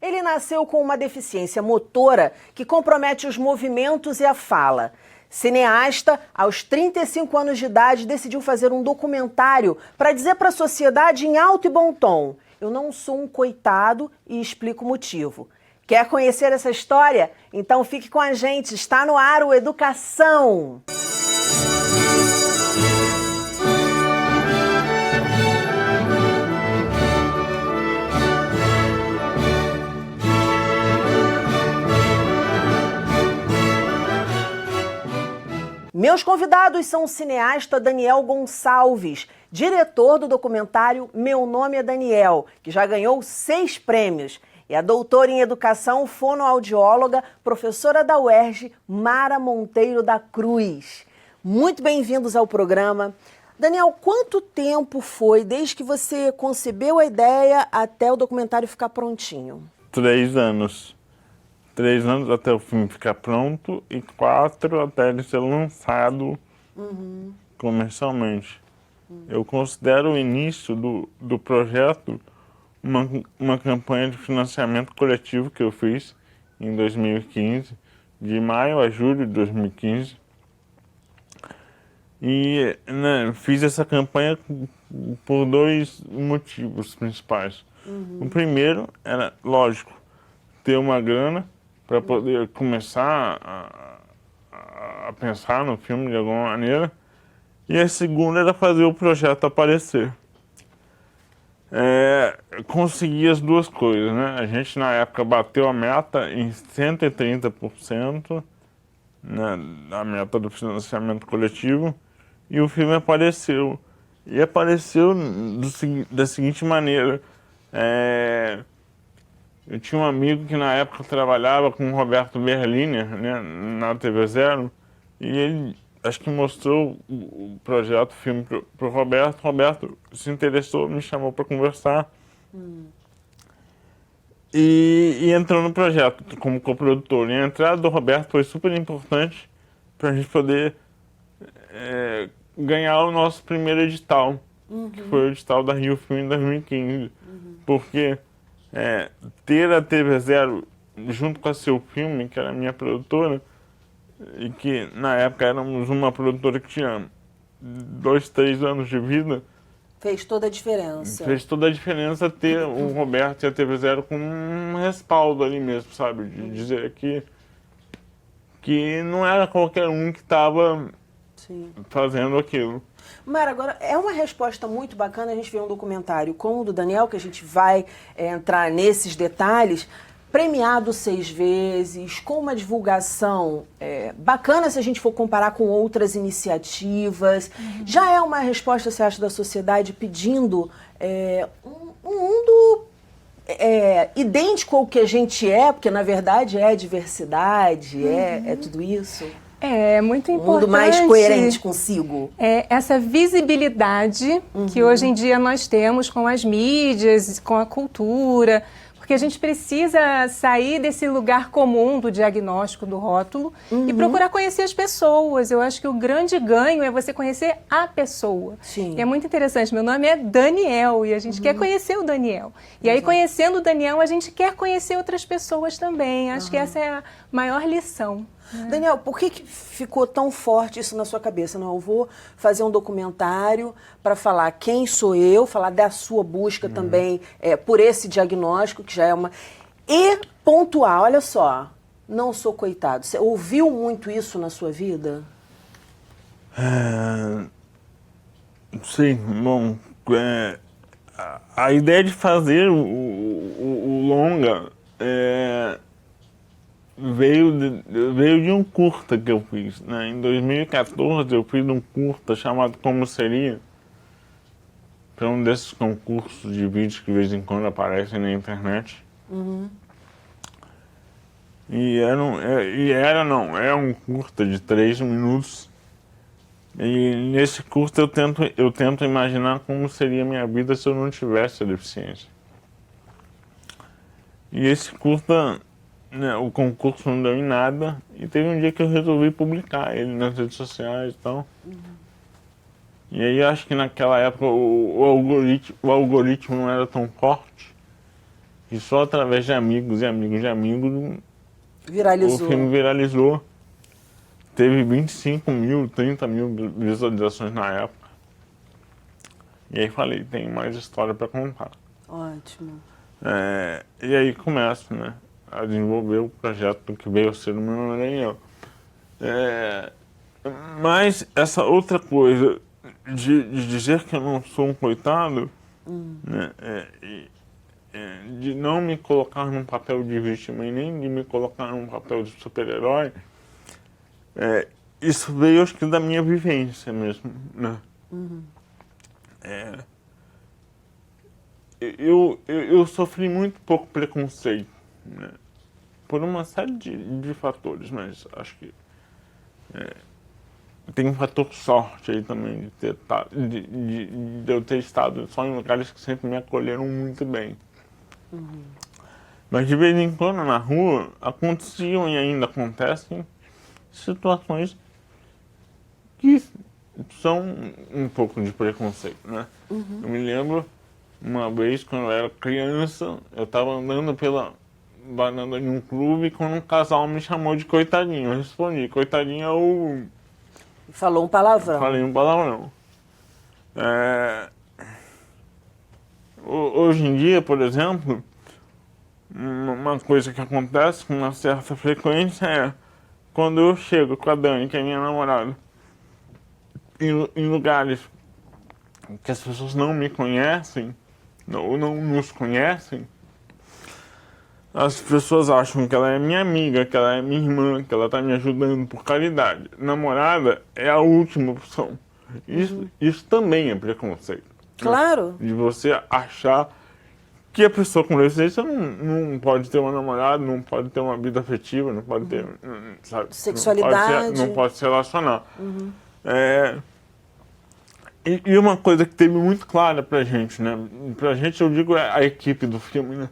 Ele nasceu com uma deficiência motora que compromete os movimentos e a fala. Cineasta, aos 35 anos de idade, decidiu fazer um documentário para dizer para a sociedade em alto e bom tom: eu não sou um coitado e explico o motivo. Quer conhecer essa história? Então fique com a gente, está no ar o Educação. Meus convidados são o cineasta Daniel Gonçalves, diretor do documentário Meu Nome é Daniel, que já ganhou 6 prêmios, e a doutora em educação, fonoaudióloga, professora da UERJ, Mara Monteiro da Cruz. Muito bem-vindos ao programa. Daniel, quanto tempo foi desde que você concebeu a ideia até o documentário ficar prontinho? 3 anos. 3 anos até o filme ficar pronto e 4 até ele ser lançado comercialmente. Eu considero o início do projeto uma campanha de financiamento coletivo que eu fiz em 2015, de maio a julho de 2015. E fiz essa campanha por 2 motivos principais. O primeiro era, lógico, ter uma grana para poder começar a pensar no filme de alguma maneira. E a segunda era fazer o projeto aparecer. Consegui as 2 coisas, né? A gente na época bateu a meta em 130%, né, a meta do financiamento coletivo, e o filme apareceu. E apareceu da seguinte maneira. Eu tinha um amigo que na época trabalhava com o Roberto Berliner, né, na TV Zero, e ele acho que mostrou o projeto, o filme pro Roberto. O Roberto se interessou, me chamou para conversar e entrou no projeto como coprodutor. E a entrada do Roberto foi super importante para a gente poder ganhar o nosso primeiro edital, que foi o edital da Rio Film em 2015, porque ter a TV Zero junto com a Seu Filme, que era a minha produtora, e que na época éramos uma produtora que tinha 2, 3 anos de vida. Fez toda a diferença. Fez toda a diferença ter o Roberto e a TV Zero com um respaldo ali mesmo, sabe? De dizer que não era qualquer um que estava fazendo aquilo. Mara, agora é uma resposta muito bacana. A gente vê um documentário como o do Daniel, que a gente vai entrar nesses detalhes, premiado 6 vezes, com uma divulgação bacana se a gente for comparar com outras iniciativas. Já é uma resposta, você acha, da sociedade pedindo um mundo idêntico ao que a gente porque na verdade é diversidade, é tudo isso? É muito importante. Um mundo mais coerente consigo. Essa visibilidade que hoje em dia nós temos com as mídias, com a cultura, porque a gente precisa sair desse lugar comum do diagnóstico, do rótulo, e procurar conhecer as pessoas. Eu acho que o grande ganho é você conhecer a pessoa. Sim. E é muito interessante. Meu nome é Daniel e a gente quer conhecer o Daniel. E aí, conhecendo o Daniel, a gente quer conhecer outras pessoas também. Acho que essa é a maior lição. Daniel, por que ficou tão forte isso na sua cabeça? Não, eu vou fazer um documentário para falar quem sou eu, falar da sua busca também por esse diagnóstico, que já é uma... E pontuar, olha só, não sou coitado. Você ouviu muito isso na sua vida? Sim, bom, a ideia de fazer o longa veio de um curta que eu fiz, né? Em 2014 eu fiz um curta chamado Como Seria, para um desses concursos de vídeos que de vez em quando aparecem na internet. E é um curta de 3 minutos. E nesse curta eu tento imaginar como seria a minha vida se eu não tivesse a deficiência. E esse curta, o concurso não deu em nada, e teve um dia que eu resolvi publicar ele nas redes sociais e tal. E aí acho que naquela época o algoritmo não era tão forte, que só através de amigos e amigos de amigos Viralizou. o filme viralizou. Teve 25 mil, 30 mil visualizações na época. E aí falei, tem mais história para contar. Ótimo. E aí começo, né, a desenvolver o projeto que veio a ser o Meu Maranhão. Mas essa outra coisa de dizer que eu não sou um coitado, né, de não me colocar num papel de vítima e nem de me colocar num papel de super-herói, isso veio, acho que, da minha vivência mesmo, né? Eu sofri muito pouco preconceito, né? Por uma série de fatores, mas acho que tem um fator sorte aí também de eu ter estado só em lugares que sempre me acolheram muito bem. Mas de vez em quando na rua aconteciam e ainda acontecem situações que são um pouco de preconceito, né? Eu me lembro uma vez quando eu era criança, eu estava andando pela varanda de um clube quando um casal me chamou de coitadinho. Eu respondi, coitadinho é o... Falou um palavrão. Falei um palavrão. Hoje em dia, por exemplo, uma coisa que acontece com uma certa frequência é quando eu chego com a Dani, que é minha namorada, em lugares que as pessoas não me conhecem, ou não nos conhecem, as pessoas acham que ela é minha amiga, que ela é minha irmã, que ela está me ajudando por caridade. Namorada é a última opção. Isso também é preconceito. Claro. Né? De você achar que a pessoa com deficiência não pode ter uma namorada, não pode ter uma vida afetiva, não pode ter, sabe, sexualidade. Não pode se relacionar. E uma coisa que teve muito clara pra gente, né? Pra gente, eu digo, a equipe do filme, né?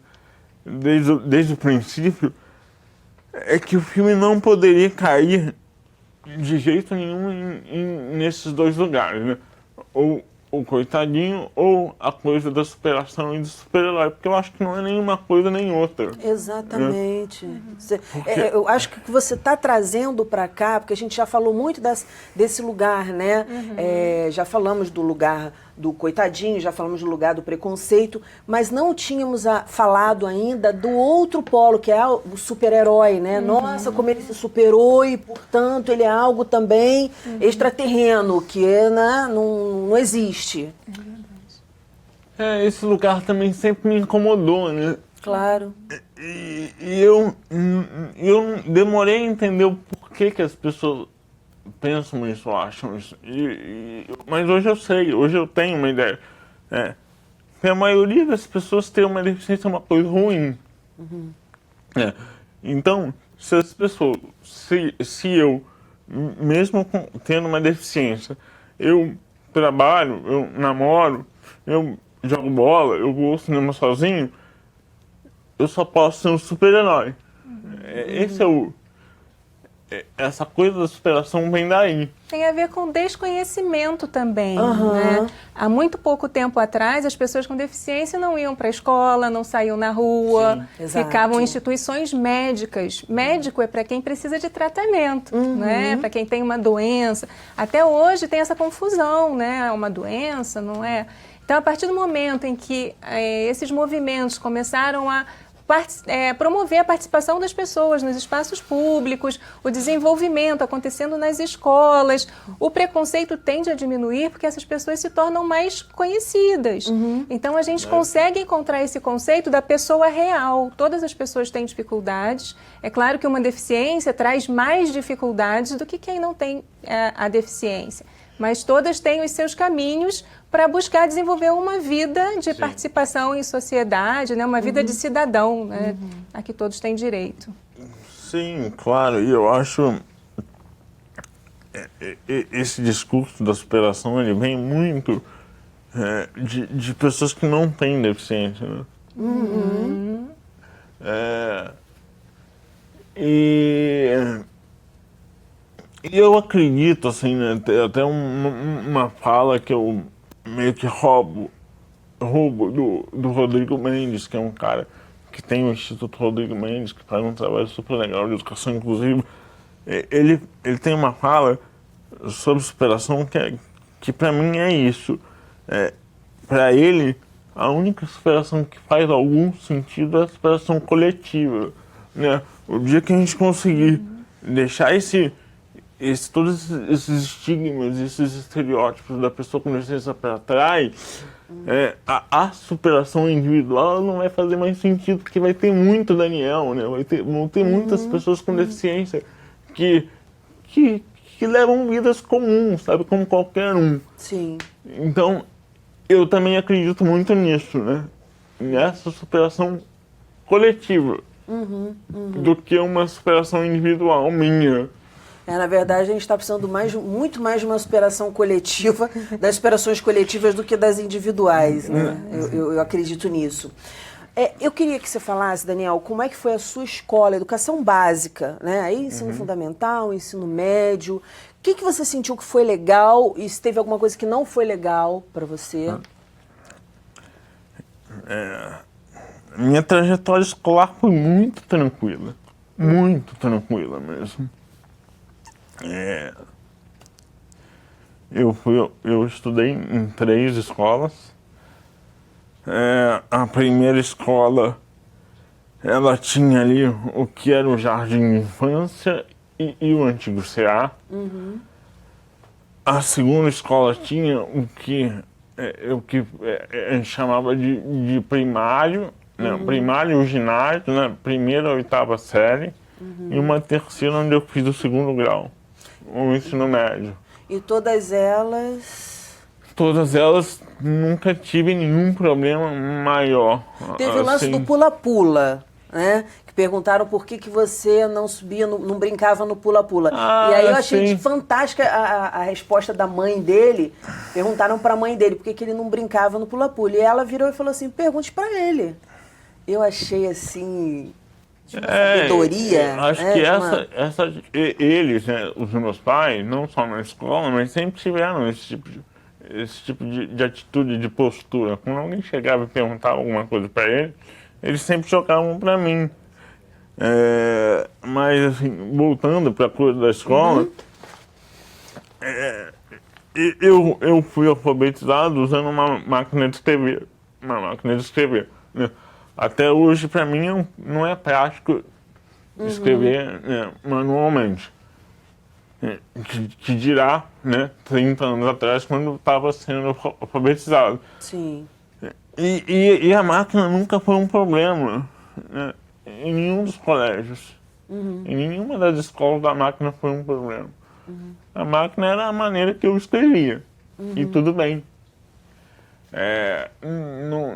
Desde o princípio, é que o filme não poderia cair de jeito nenhum nesses dois lugares, né? Ou o coitadinho, ou a coisa da superação e do super-herói, porque eu acho que não é nenhuma coisa nem outra. Exatamente. Eu acho que o que você está trazendo para cá, porque a gente já falou muito desse lugar, né? Já falamos do lugar do coitadinho, já falamos do lugar do preconceito, mas não tínhamos falado ainda do outro polo, que é o super-herói, né? Nossa, como ele se superou e, portanto, ele é algo também extraterreno, que né, não existe. Esse lugar também sempre me incomodou, né? Claro. E eu demorei a entender o porquê que as pessoas pensam isso, acham isso. Mas hoje eu sei, hoje eu tenho uma ideia. Que a maioria das pessoas tem uma deficiência, uma coisa ruim. Então, se as pessoas, se eu, mesmo tendo uma deficiência, eu trabalho, eu namoro, eu jogo bola, eu vou ao cinema sozinho, eu só posso ser um super-herói. Esse é essa coisa da superação vem daí. Tem a ver com desconhecimento também, né? Há muito pouco tempo atrás, as pessoas com deficiência não iam para a escola, não saíam na rua, ficavam em instituições médicas. Médico é para quem precisa de tratamento, né? Para quem tem uma doença. Até hoje tem essa confusão, né? Uma doença, não é? Então, a partir do momento em que esses movimentos começaram a promover a participação das pessoas nos espaços públicos, o desenvolvimento acontecendo nas escolas, o preconceito tende a diminuir porque essas pessoas se tornam mais conhecidas. Então a gente consegue encontrar esse conceito da pessoa real. Todas as pessoas têm dificuldades. É claro que uma deficiência traz mais dificuldades do que quem não tem a deficiência. Mas todas têm os seus caminhos para buscar desenvolver uma vida de participação em sociedade, né? Uma vida de cidadão, né? A que todos têm direito. Sim, claro. E eu acho esse discurso da superação, ele vem muito de pessoas que não têm deficiência, né? E eu acredito, assim, né, até uma fala que eu meio que roubo do Rodrigo Mendes, que é um cara que tem o Instituto Rodrigo Mendes, que faz um trabalho super legal de educação inclusiva, ele tem uma fala sobre superação que para mim é isso. Para ele, a única superação que faz algum sentido é a superação coletiva, né? O dia que a gente conseguir deixar todos esses estigmas, esses estereótipos da pessoa com deficiência para trás, a superação individual não vai fazer mais sentido, porque vai ter muito Daniel, né? Vão ter muitas pessoas com deficiência que levam vidas comuns, sabe? Como qualquer um. Sim. Então, eu também acredito muito nisso, né? Nessa superação coletiva, do que uma superação individual minha. Na verdade, a gente está precisando muito mais de uma superação coletiva, das superações coletivas do que das individuais, né? Eu acredito nisso. Eu queria que você falasse, Daniel, como é que foi a sua escola, educação básica, né? Aí, ensino fundamental, ensino médio. O que você sentiu que foi legal e se teve alguma coisa que não foi legal para você? Minha trajetória escolar foi muito tranquila mesmo. Eu estudei em 3 escolas. A primeira escola, ela tinha ali o que era o Jardim de Infância e o antigo CA. A segunda escola tinha o que a gente chamava de primário, né? Primário e o ginásio, né? Primeira a 8ª série, e uma terceira onde eu fiz o 2º grau, o ensino médio. E todas elas... Todas elas nunca tive nenhum problema maior. Teve o lance do pula-pula, né? Que perguntaram por que você não subia, não brincava no pula-pula. E aí eu achei fantástica a resposta da mãe dele. Perguntaram para a mãe dele por que ele não brincava no pula-pula. E ela virou e falou assim, pergunte para ele. Eu achei assim... de uma sabedoria. Acho que eles, né, os meus pais, não só na escola, mas sempre tiveram esse tipo de atitude, de postura. Quando alguém chegava e perguntava alguma coisa para eles sempre jogavam para mim. Mas, assim, voltando para a coisa da escola, eu fui alfabetizado usando uma máquina de escrever. Né? Até hoje, para mim, não é prático escrever, né, manualmente. Que dirá, né, 30 anos atrás, quando eu estava sendo alfabetizado. Sim. E a máquina nunca foi um problema, né, em nenhum dos colégios. Em nenhuma das escolas a máquina foi um problema. A máquina era a maneira que eu escrevia. E tudo bem.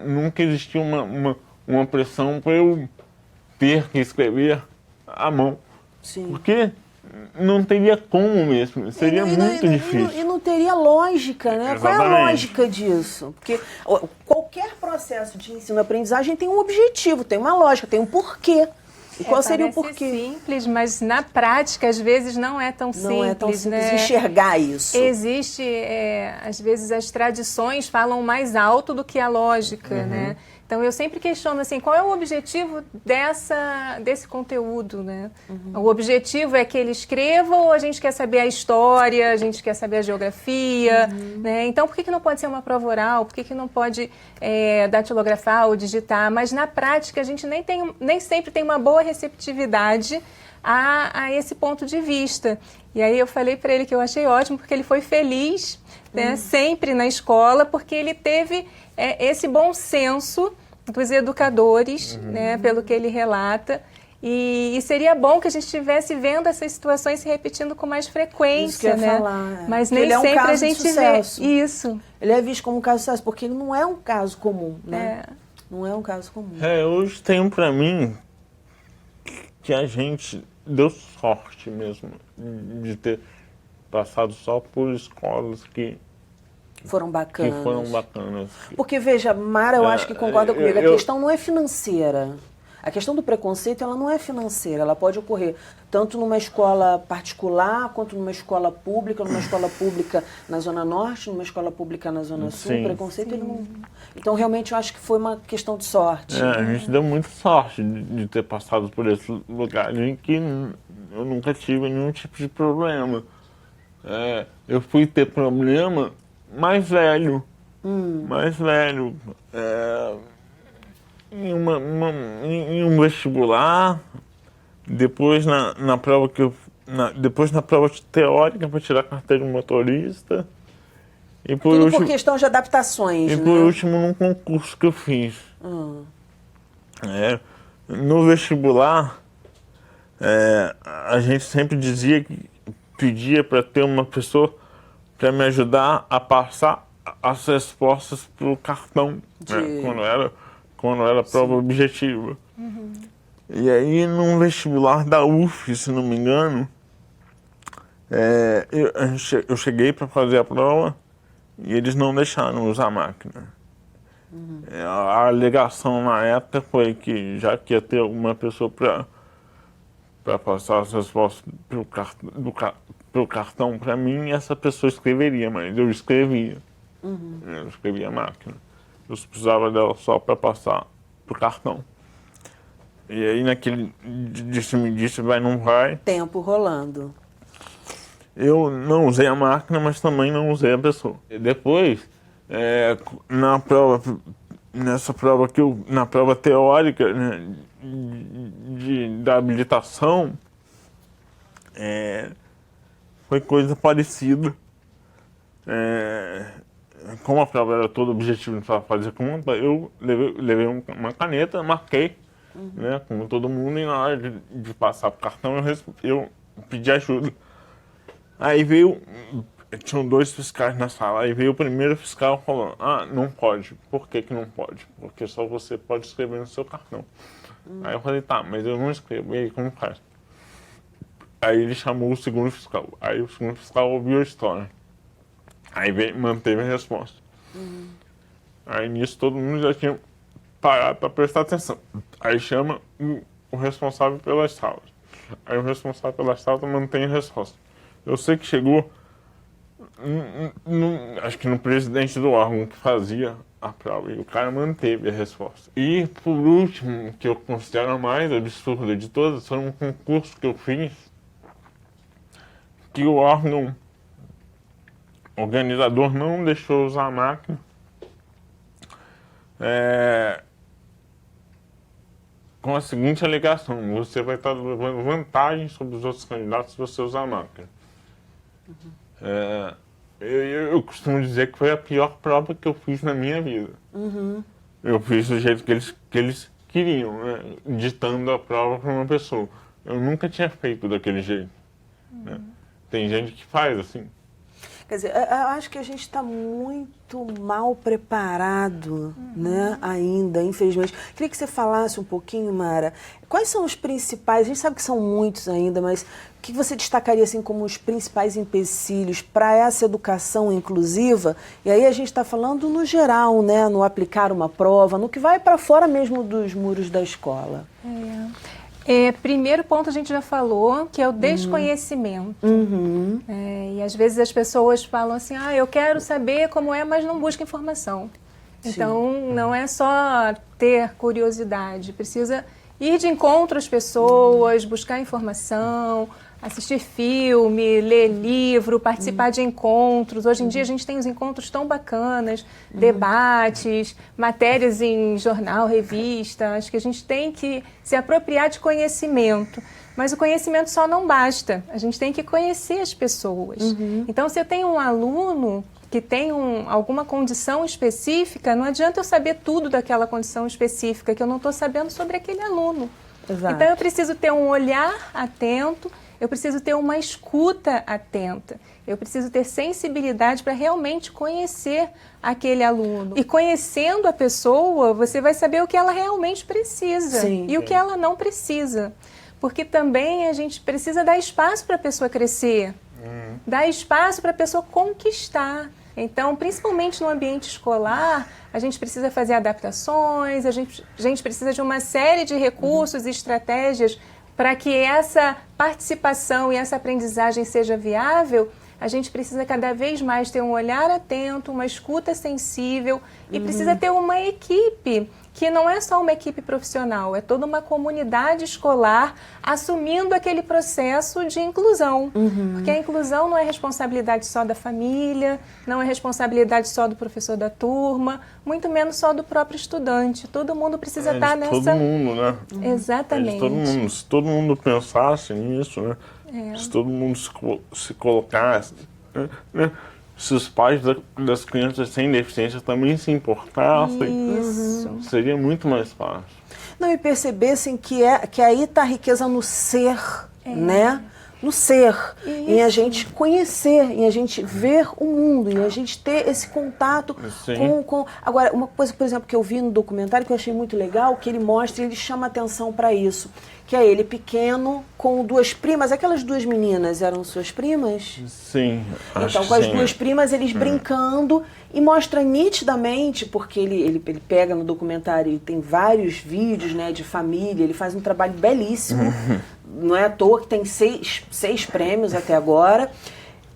Nunca existiu uma pressão para eu ter que escrever à mão. Sim. Porque não teria como mesmo, seria muito difícil. E não teria lógica, né? Exatamente. Qual é a lógica disso? Porque qualquer processo de ensino-aprendizagem tem um objetivo, tem uma lógica, tem um porquê. E qual seria o porquê? Simples, mas na prática, às vezes, não é tão simples. Não é tão simples, né? Enxergar isso. Existe, às vezes, as tradições falam mais alto do que a lógica, né? Então, eu sempre questiono, assim, qual é o objetivo desse conteúdo, né? O objetivo é que ele escreva ou a gente quer saber a história, a gente quer saber a geografia, né? Então, por que não pode ser uma prova oral? Por que não pode datilografar ou digitar? Mas, na prática, a gente nem sempre tem uma boa receptividade a esse ponto de vista. E aí eu falei para ele que eu achei ótimo, porque ele foi feliz, né, sempre na escola, porque ele teve esse bom senso dos educadores, né, pelo que ele relata. E seria bom que a gente estivesse vendo essas situações se repetindo com mais frequência, isso que eu ia né? falar, Mas nem ele sempre é um caso a gente de sucesso. vê isso. Ele é visto como um caso de sucesso, porque ele não é um caso comum, né? Não é um caso comum. Hoje tem para mim que a gente deu sorte mesmo de ter passado só por escolas que foram bacanas. Que Porque, veja, Mara, eu acho que concorda comigo, a questão não é financeira. A questão do preconceito, ela não é financeira, ela pode ocorrer tanto numa escola particular, quanto numa escola pública na Zona Norte, numa escola pública na Zona Sul. Sim. O preconceito, ele não... Então, realmente, eu acho que foi uma questão de sorte. A gente deu muita sorte de ter passado por esse lugar em que eu nunca tive nenhum tipo de problema. Eu fui ter problema mais velho. Em um vestibular, depois na prova depois na prova teórica para tirar a carteira de motorista. E Tudo por questão de adaptações, e né? por último, num concurso que eu fiz. No vestibular, a gente sempre dizia que pedia para ter uma pessoa para me ajudar a passar as respostas para o cartão, quando era prova objetiva. E aí, num vestibular da UF, se não me engano, eu cheguei para fazer a prova e eles não deixaram usar a máquina. A alegação na época foi que, já que ia ter uma pessoa para passar as respostas pelo cartão para mim, essa pessoa escreveria, mas eu escrevia. Eu escrevia a máquina. Eu precisava dela só para passar pro cartão. E aí naquele disse, vai, não vai. Tempo rolando. Eu não usei a máquina, mas também não usei a pessoa. E depois, na prova teórica, né, da habilitação, foi coisa parecida. Como a prova era toda objetiva para fazer conta, eu levei uma caneta, marquei, né, como todo mundo, e na hora de passar pro cartão eu pedi ajuda. Aí tinham 2 fiscais na sala, aí veio o primeiro fiscal falando, não pode. Por que não pode? Porque só você pode escrever no seu cartão. Aí eu falei, tá, mas eu não escrevo, e aí como faz? Aí ele chamou o segundo fiscal, aí o segundo fiscal ouviu a história. Aí manteve a resposta. Aí nisso todo mundo já tinha parado para prestar atenção. Aí chama o responsável pelas salas. Aí o responsável pelas salas mantém a resposta. Eu sei que chegou, acho que no presidente do órgão que fazia a prova, e o cara manteve a resposta. E por último, que eu considero a mais absurda de todas, foi um concurso que eu fiz, que o órgão organizador não deixou usar a máquina, com a seguinte alegação: você vai estar levando vantagem sobre os outros candidatos se você usar a máquina. Eu costumo dizer que foi a pior prova que eu fiz na minha vida. Eu fiz do jeito que eles queriam, né, ditando a prova para uma pessoa. Eu nunca tinha feito daquele jeito. Né? Tem gente que faz assim. Quer dizer, eu acho que a gente está muito mal preparado, né, ainda, infelizmente. Queria que você falasse um pouquinho, Mara, quais são os principais, a gente sabe que são muitos ainda, mas o que você destacaria assim, como os principais empecilhos para essa educação inclusiva? E aí a gente está falando no geral, né, no aplicar uma prova, no que vai para fora mesmo dos muros da escola. Primeiro ponto a gente já falou, que é o desconhecimento. E às vezes as pessoas falam assim, eu quero saber como é, mas não busca informação. Sim. Então não é só ter curiosidade, precisa ir de encontro às pessoas, buscar informação, assistir filme, ler livro, participar de encontros. Hoje em dia a gente tem uns encontros tão bacanas, debates, matérias em jornal, revista. Acho que a gente tem que se apropriar de conhecimento. Mas o conhecimento só não basta. A gente tem que conhecer as pessoas. Então, se eu tenho um aluno que tem alguma condição específica, não adianta eu saber tudo daquela condição específica que eu não estou sabendo sobre aquele aluno. Exato. Então, eu preciso ter um olhar atento, eu preciso ter uma escuta atenta, eu preciso ter sensibilidade para realmente conhecer aquele aluno. E conhecendo a pessoa, você vai saber o que ela realmente precisa e o que ela não precisa. Porque também a gente precisa dar espaço para a pessoa crescer, dar espaço para a pessoa conquistar. Então, principalmente no ambiente escolar, a gente precisa fazer adaptações, a gente precisa de uma série de recursos e estratégias para que essa participação e essa aprendizagem seja viável. A gente precisa cada vez mais ter um olhar atento, uma escuta sensível e precisa ter uma equipe que não é só uma equipe profissional, é toda uma comunidade escolar assumindo aquele processo de inclusão. Porque a inclusão não é responsabilidade só da família, não é responsabilidade só do professor da turma, muito menos só do próprio estudante. Todo mundo precisa estar nessa... Todo mundo, né? Exatamente. Todo mundo. Se todo mundo pensasse nisso, né? Se todo mundo se colocasse, né? Se os pais das crianças sem deficiência também se importassem, seria muito mais fácil. Não, e percebessem que aí está a riqueza no ser, né? No ser, em a gente conhecer, em a gente ver o mundo, em a gente ter esse contato com... Agora, uma coisa, por exemplo, que eu vi no documentário que eu achei muito legal, que ele mostra, ele chama atenção para isso, que é ele pequeno com duas primas, aquelas duas meninas eram suas primas? Sim, então, com as duas primas, eles brincando, e mostra nitidamente, porque ele pega no documentário, e tem vários vídeos, né, de família, ele faz um trabalho belíssimo, não é à toa que tem seis prêmios até agora,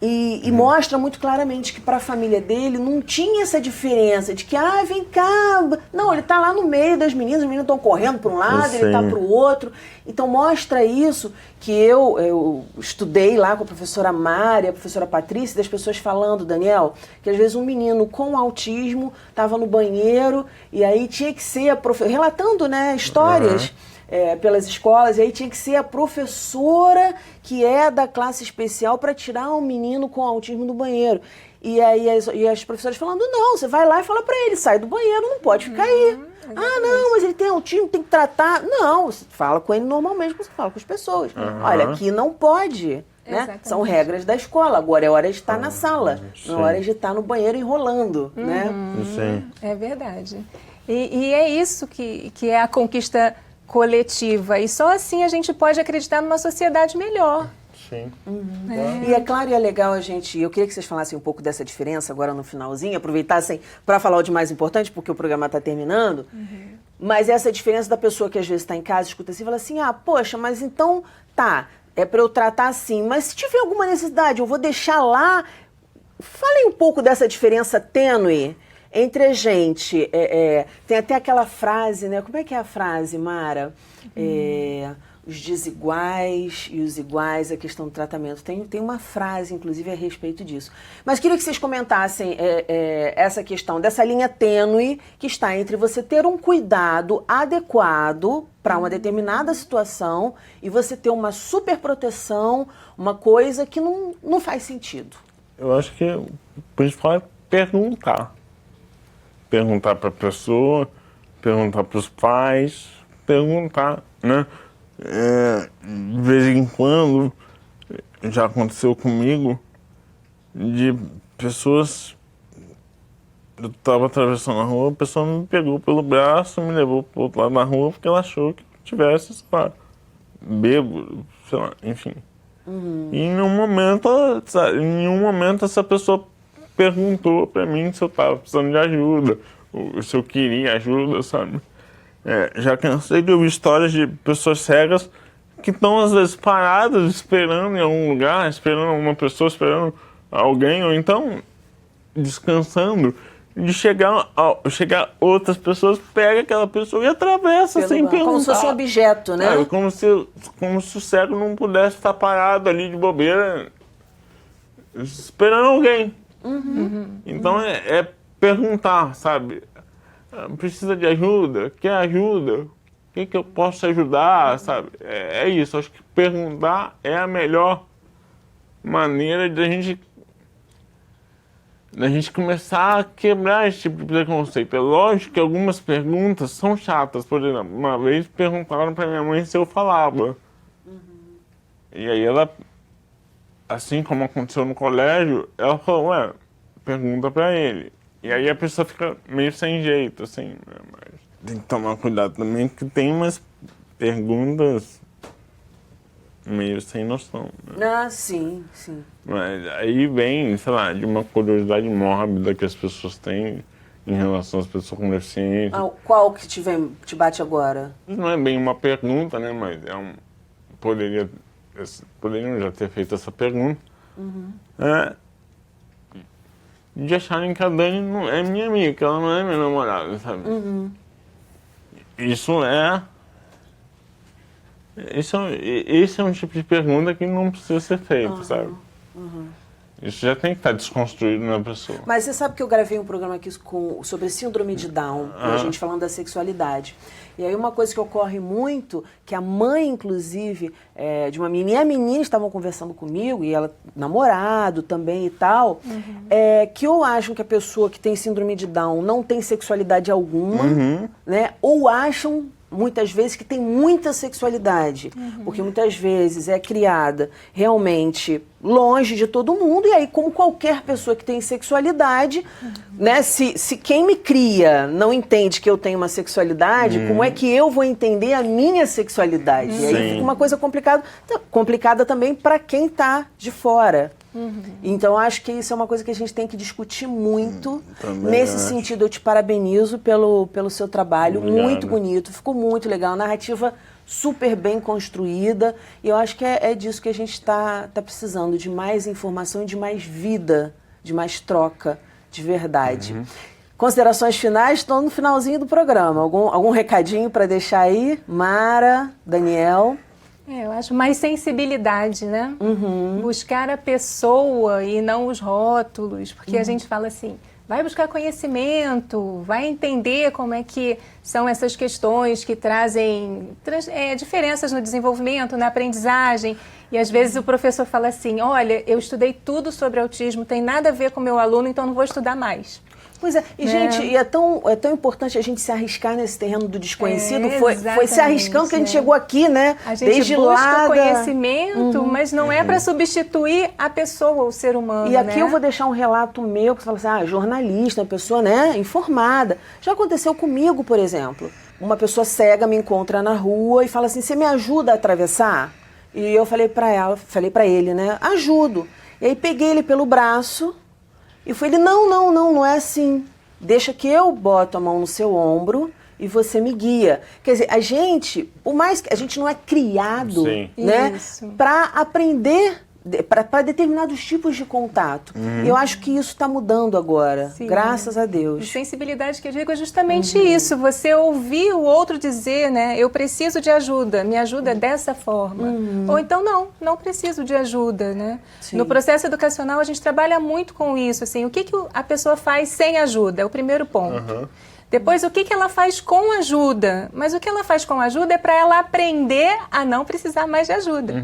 e mostra muito claramente que para a família dele não tinha essa diferença de que, vem cá, não, ele está lá no meio das meninas, as meninas estão correndo para um lado, ele está para o outro. Então mostra isso, que eu estudei lá com a professora Mari, a professora Patrícia, das pessoas falando, Daniel, que às vezes um menino com autismo estava no banheiro e aí tinha que ser, relatando, né, histórias pelas escolas, e aí tinha que ser a professora que é da classe especial para tirar um menino com autismo do banheiro. E aí as professoras falando, não, você vai lá e fala para ele, sai do banheiro, não pode ficar aí. Não, mas ele tem autismo, tem que tratar. Não, você fala com ele normalmente como você fala com as pessoas. Olha, aqui não pode. Né? São regras da escola. Agora é hora de estar na sala, não é hora de estar no banheiro enrolando. Né? É verdade. E é isso que é a conquista coletiva. E só assim a gente pode acreditar numa sociedade melhor. Sim. E é claro e é legal eu queria que vocês falassem um pouco dessa diferença agora no finalzinho, aproveitassem para falar o de mais importante, porque o programa está terminando, mas essa diferença da pessoa que às vezes está em casa, escuta assim, e fala assim, poxa, mas então, é para eu tratar assim, mas se tiver alguma necessidade, eu vou deixar lá. Falem um pouco dessa diferença tênue entre a gente. Tem até aquela frase, né? Como é que é a frase, Mara? Os desiguais e os iguais, a questão do tratamento. Tem uma frase, inclusive, a respeito disso. Mas queria que vocês comentassem essa questão dessa linha tênue que está entre você ter um cuidado adequado para uma determinada situação e você ter uma super proteção, uma coisa que não faz sentido. Eu acho que o principal é perguntar. Perguntar para a pessoa, perguntar para os pais, perguntar, né? De vez em quando, já aconteceu comigo, de pessoas, eu estava atravessando a rua, a pessoa me pegou pelo braço, me levou para o outro lado da rua, porque ela achou que eu tivesse, sei lá, bêbado, sei lá, enfim. E em nenhum momento essa pessoa perguntou para mim se eu estava precisando de ajuda, ou se eu queria ajuda, sabe? Já cansei de ouvir histórias de pessoas cegas que estão, às vezes, paradas, esperando em algum lugar, esperando uma pessoa, esperando alguém, ou então descansando, de chegar outras pessoas, pega aquela pessoa e atravessa sem perguntar. Como se fosse um objeto, né? Como se o cego não pudesse estar parado ali de bobeira, esperando alguém. Então é perguntar, sabe? Precisa de ajuda? Quer ajuda? O que eu posso ajudar, sabe? É isso, acho que perguntar é a melhor maneira de a gente começar a quebrar esse tipo de preconceito. É lógico que algumas perguntas são chatas. Por exemplo, uma vez perguntaram para minha mãe se eu falava. E aí ela, assim como aconteceu no colégio, ela falou, pergunta para ele. E aí a pessoa fica meio sem jeito, assim, né? Mas tem que tomar cuidado também, que tem umas perguntas meio sem noção. Né? Ah, sim, sim. Mas aí vem, sei lá, de uma curiosidade mórbida que as pessoas têm em relação às pessoas com deficiência. Ah, qual que te bate agora? Não é bem uma pergunta, né? Mas poderiam já ter feito essa pergunta. De acharem que a Dani não é minha amiga, que ela não é minha namorada, sabe? Esse é um tipo de pergunta que não precisa ser feito, sabe? Isso já tem que estar desconstruído na pessoa. Mas você sabe que eu gravei um programa aqui sobre síndrome de Down, a gente falando da sexualidade. E aí uma coisa que ocorre muito, que a mãe, inclusive, de uma menina, e a menina estavam conversando comigo, e ela, namorado também e tal, que ou acham que a pessoa que tem síndrome de Down não tem sexualidade alguma, né? Ou acham muitas vezes que tem muita sexualidade, porque muitas vezes é criada realmente longe de todo mundo, e aí como qualquer pessoa que tem sexualidade, né, se quem me cria não entende que eu tenho uma sexualidade, como é que eu vou entender a minha sexualidade? E aí fica uma coisa complicada também para quem está de fora. Então, acho que isso é uma coisa que a gente tem que discutir muito. Nesse sentido, eu te parabenizo pelo seu trabalho. Obrigado. Muito bonito, ficou muito legal. Narrativa super bem construída. E eu acho que é disso que a gente está precisando, de mais informação e de mais vida, de mais troca, de verdade. Considerações finais? Estou no finalzinho do programa. Algum recadinho para deixar aí? Mara, Daniel? Eu acho mais sensibilidade, né? Buscar a pessoa e não os rótulos, porque a gente fala assim, vai buscar conhecimento, vai entender como é que são essas questões que trazem diferenças no desenvolvimento, na aprendizagem. E às vezes o professor fala assim, olha, eu estudei tudo sobre autismo, tem nada a ver com o meu aluno, então não vou estudar mais. Pois é, e gente, é tão importante a gente se arriscar nesse terreno do desconhecido, foi se arriscando que a gente chegou aqui, né? A gente desde busca conhecimento, mas não é para substituir a pessoa, o ser humano, E aqui eu vou deixar um relato meu, que você fala assim, jornalista, pessoa, né, informada. Já aconteceu comigo, por exemplo, uma pessoa cega me encontra na rua e fala assim, você me ajuda a atravessar? E eu falei para ele, né, ajudo. E aí peguei ele pelo braço, e foi ele, não é assim. Deixa que eu boto a mão no seu ombro e você me guia. Quer dizer, a gente, por mais que a gente não é criado, né, para aprender, para determinados tipos de contato. Eu acho que isso está mudando agora, graças a Deus. E sensibilidade que eu digo é justamente isso, você ouvir o outro dizer, né, eu preciso de ajuda, me ajuda dessa forma. Ou então não preciso de ajuda, né? No processo educacional a gente trabalha muito com isso, assim, o que a pessoa faz sem ajuda, é o primeiro ponto. Depois, o que ela faz com ajuda? Mas o que ela faz com ajuda é para ela aprender a não precisar mais de ajuda.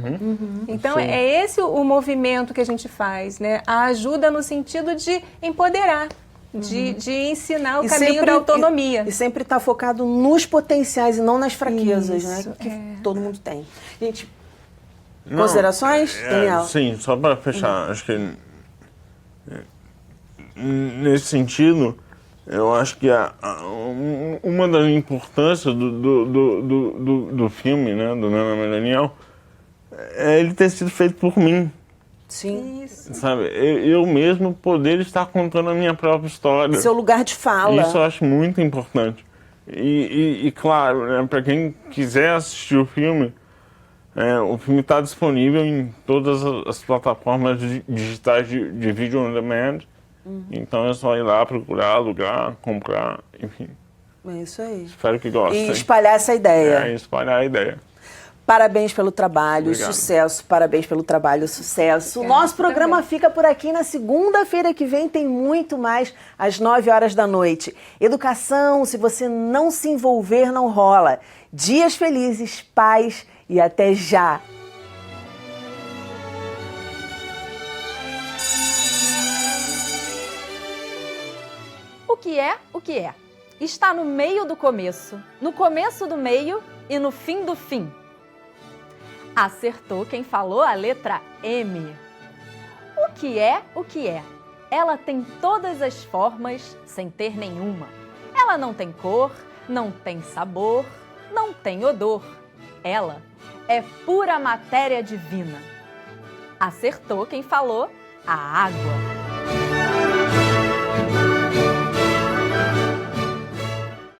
Então, é esse o movimento que a gente faz, né? A ajuda no sentido de empoderar, de ensinar o caminho da autonomia. E sempre está focado nos potenciais e não nas fraquezas, né? Que todo mundo tem. Gente, considerações, Daniel? Sim, só para fechar, acho que nesse sentido... Eu acho que uma das importâncias do filme, né, do Nana Daniel, é ele ter sido feito por mim. Sim. Isso. Sabe, eu mesmo poder estar contando a minha própria história. Seu lugar de fala. Isso eu acho muito importante. E claro, né, para quem quiser assistir o filme está disponível em todas as plataformas digitais de vídeo on demand. Então é só ir lá, procurar, alugar, comprar, enfim. É isso aí. Espero que gostem. E espalhar essa ideia. Espalhar a ideia. Parabéns pelo trabalho, Obrigado. Sucesso. Parabéns pelo trabalho, sucesso. O nosso programa fica por aqui. Na segunda-feira que vem tem muito mais, às 9h da noite. Educação, se você não se envolver, não rola. Dias felizes, paz e até já. O que é? Está no meio do começo, no começo do meio e no fim do fim. Acertou quem falou a letra M. O que é? Ela tem todas as formas sem ter nenhuma. Ela não tem cor, não tem sabor, não tem odor. Ela é pura matéria divina. Acertou quem falou a água.